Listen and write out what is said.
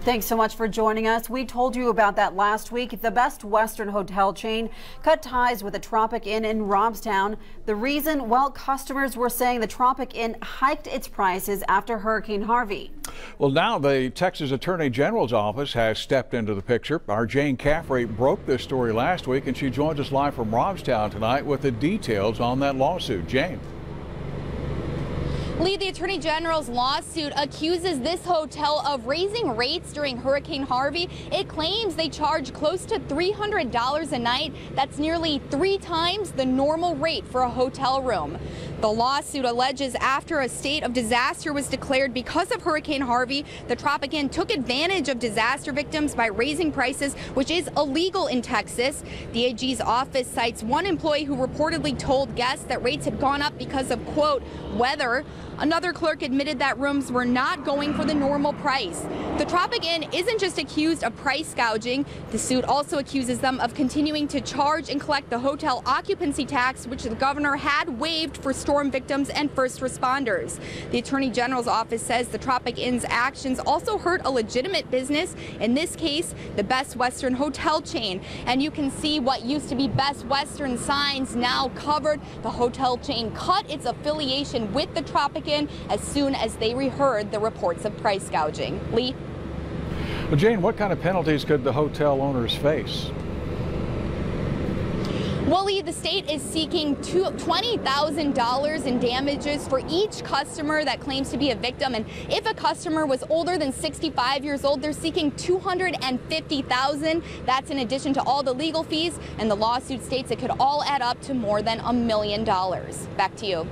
Thanks so much for joining us. We told you about that last week. The Best Western hotel chain cut ties with a Tropic Inn in Robstown. The reason? Well, customers were saying the Tropic Inn hiked its prices after Hurricane Harvey. Well, now the Texas Attorney General's office has stepped into the picture. Our Jane Caffrey broke this story last week, and she joins us live from Robstown tonight with the details on that lawsuit. Jane. Lee, the Attorney General's lawsuit accuses this hotel of raising rates during Hurricane Harvey. It claims they charge close to $300 a night. That's nearly 3 times the normal rate for a hotel room. The lawsuit alleges after a state of disaster was declared because of Hurricane Harvey, the Tropic Inn took advantage of disaster victims by raising prices, which is illegal in Texas. The AG's office cites one employee who reportedly told guests that rates had gone up because of, quote, weather. Another clerk admitted that rooms were not going for the normal price. The Tropic Inn isn't just accused of price gouging. The suit also accuses them of continuing to charge and collect the hotel occupancy tax, which the governor had waived for storm victims and first responders. The Attorney General's office says the Tropic Inn's actions also hurt a legitimate business, in this case, the Best Western hotel chain. And you can see what used to be Best Western signs now covered. The hotel chain cut its affiliation with the Tropic Inn as soon as they reheard the reports of price gouging. Lee? Well, Jane, what kind of penalties could the hotel owners face? Well, Lee, the state is seeking $20,000 in damages for each customer that claims to be a victim. And if a customer was older than 65 years old, they're seeking $250,000. That's in addition to all the legal fees. And the lawsuit states it could all add up to more than $1 million. Back to you.